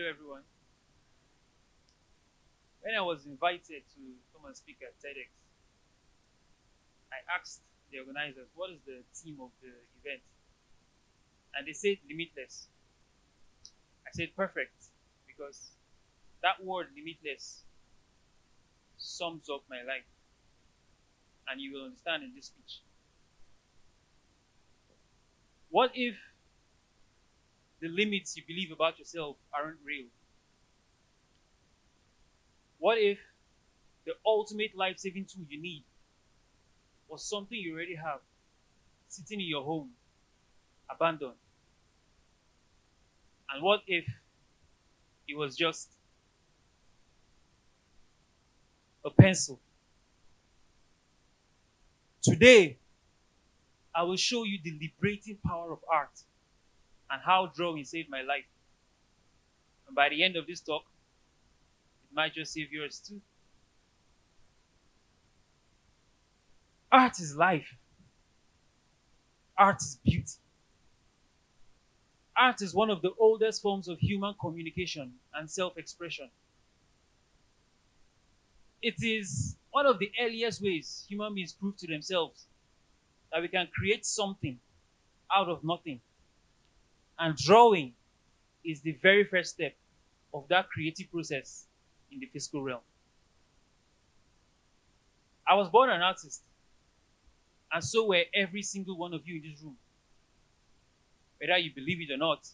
Hello, everyone. When I was invited to come and speak at TEDx, I asked the organizers, what is the theme of the event? And they said limitless. I said perfect, because that word limitless sums up my life, and you will understand in this speech. What if the limits you believe about yourself aren't real? What if the ultimate life saving tool you need was something you already have sitting in your home, abandoned? And what if it was just a pencil? Today, I will show you the liberating power of art and how drawing saved my life. And by the end of this talk, it might just save yours too. Art is life. Art is beauty. Art is one of the oldest forms of human communication and self expression. It is one of the earliest ways human beings prove to themselves that we can create something out of nothing. And drawing is the very first step of that creative process in the physical realm. I was born an artist, and so were every single one of you in this room. Whether you believe it or not,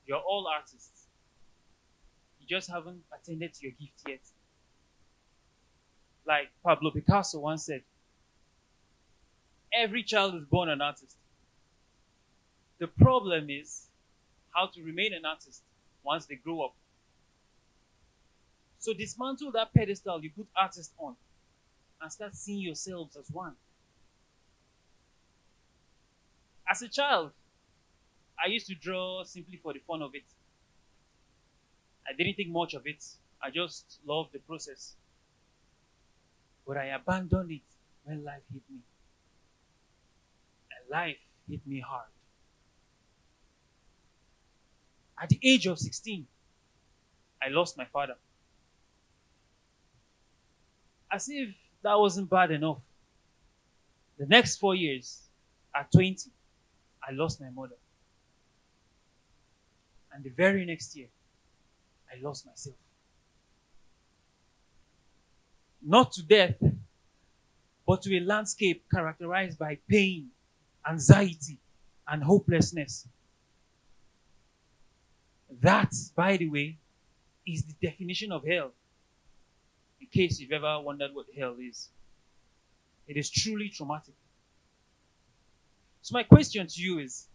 you're all artists. You just haven't attended to your gift yet. Like Pablo Picasso once said, every child is born an artist. The problem is how to remain an artist once they grow up. So dismantle that pedestal you put artists on and start seeing yourselves as one. As a child, I used to draw simply for the fun of it. I didn't think much of it. I just loved the process. But I abandoned it when life hit me. And life hit me hard. At the age of 16, I lost my father. As if that wasn't bad enough. The next 4 years, at 20, I lost my mother. And the very next year, I lost myself. Not to death, but to a landscape characterized by pain, anxiety, and hopelessness. That, by the way, is the definition of hell, in case you've ever wondered what hell is. It is truly traumatic. So, my question to you is,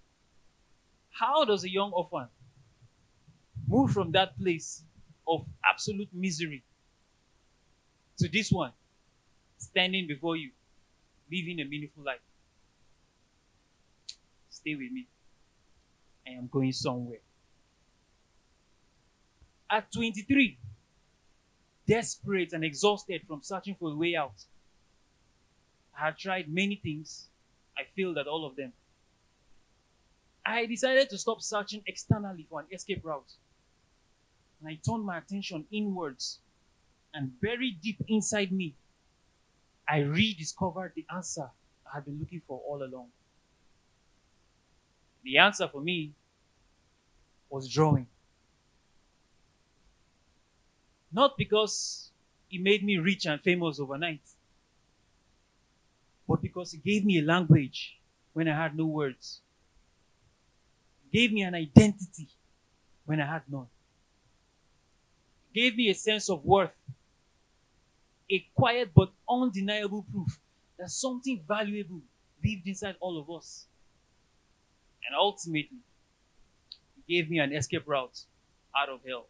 how does a young orphan move from that place of absolute misery to this one, standing before you, living a meaningful life? Stay with me. I am going somewhere. At 23, desperate and exhausted from searching for a way out, I had tried many things. I failed at all of them. I decided to stop searching externally for an escape route. And I turned my attention inwards. And buried deep inside me, I rediscovered the answer I had been looking for all along. The answer for me was drawing. Not because it made me rich and famous overnight, but because it gave me a language when I had no words. It gave me an identity when I had none. It gave me a sense of worth, a quiet but undeniable proof that something valuable lived inside all of us. And ultimately, it gave me an escape route out of hell.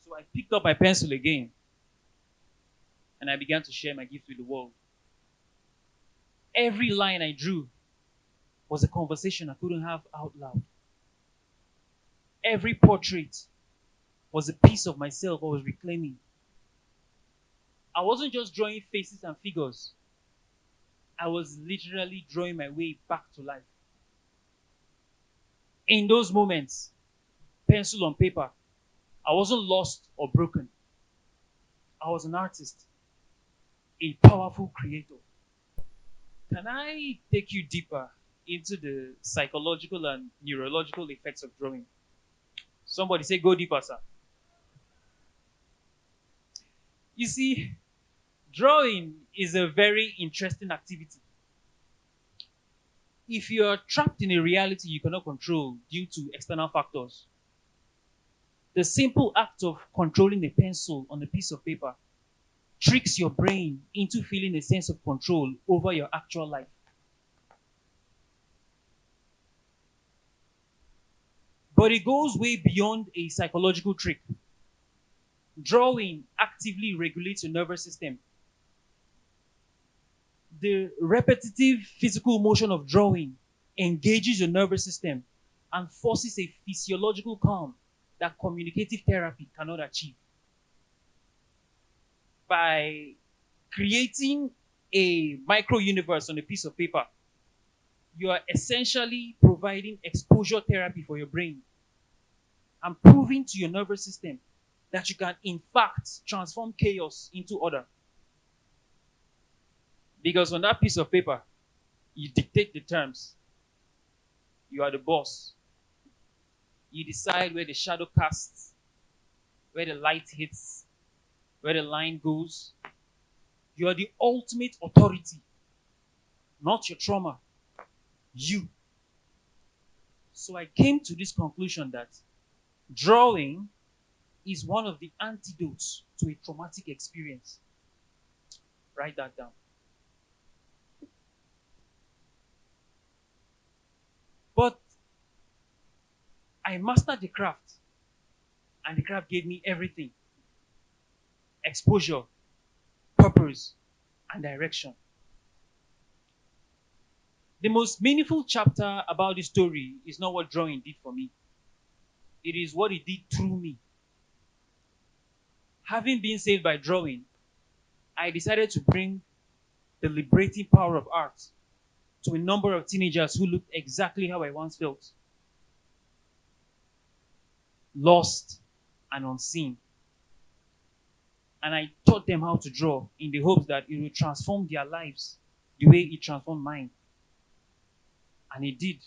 So I picked up my pencil again and I began to share my gift with the world. Every line I drew was a conversation I couldn't have out loud. Every portrait was a piece of myself I was reclaiming. I wasn't just drawing faces and figures, I was literally drawing my way back to life. In those moments, pencil on paper, I wasn't lost or broken. I was an artist, a powerful creator. Can I take you deeper into the psychological and neurological effects of drawing? Somebody say, go deeper, sir. You see, drawing is a very interesting activity. If you are trapped in a reality you cannot control due to external factors, the simple act of controlling a pencil on a piece of paper tricks your brain into feeling a sense of control over your actual life. But it goes way beyond a psychological trick. Drawing actively regulates your nervous system. The repetitive physical motion of drawing engages your nervous system and forces a physiological calm that communicative therapy cannot achieve. By creating a micro universe on a piece of paper, you are essentially providing exposure therapy for your brain and proving to your nervous system that you can, in fact, transform chaos into order. Because on that piece of paper, you dictate the terms. You are the boss. You decide where the shadow casts, where the light hits, where the line goes. You are the ultimate authority, not your trauma. You. So I came to this conclusion that drawing is one of the antidotes to a traumatic experience. Write that down. But I mastered the craft, and the craft gave me everything: exposure, purpose, and direction. The most meaningful chapter about this story is not what drawing did for me, it is what it did through me. Having been saved by drawing, I decided to bring the liberating power of art to a number of teenagers who looked exactly how I once felt: lost and unseen. And I taught them how to draw in the hopes that it will transform their lives the way it transformed mine. And it did.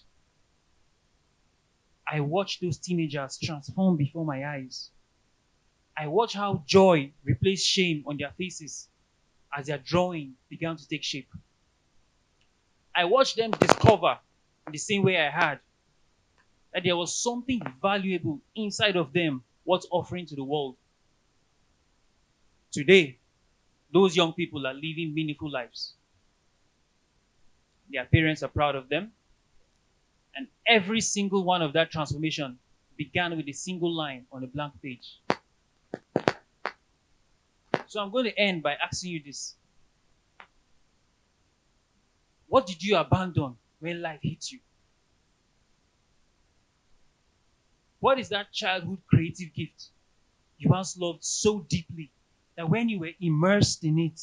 I watched those teenagers transform before my eyes. I watched how joy replaced shame on their faces as their drawing began to take shape. I watched them discover, in the same way I had, that there was something valuable inside of them worth offering to the world. Today, those young people are living meaningful lives. Their parents are proud of them, and every single one of that transformation began with a single line on a blank page. So I'm going to end by asking you this: what did you abandon when life hit you? What is that childhood creative gift you once loved so deeply that when you were immersed in it,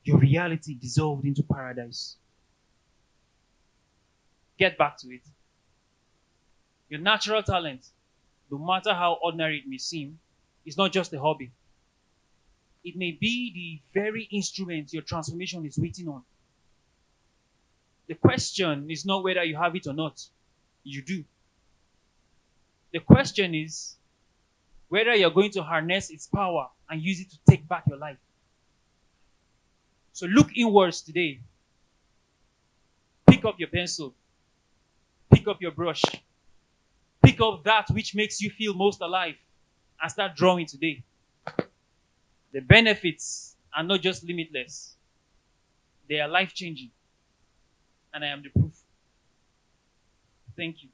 your reality dissolved into paradise? Get back to it. Your natural talent, no matter how ordinary it may seem, is not just a hobby. It may be the very instrument your transformation is waiting on. The question is not whether you have it or not. You do. The question is whether you're going to harness its power and use it to take back your life. So look inwards today. Pick up your pencil. Pick up your brush. Pick up that which makes you feel most alive and start drawing today. The benefits are not just limitless, they are life changing. And I am the proof. Thank you.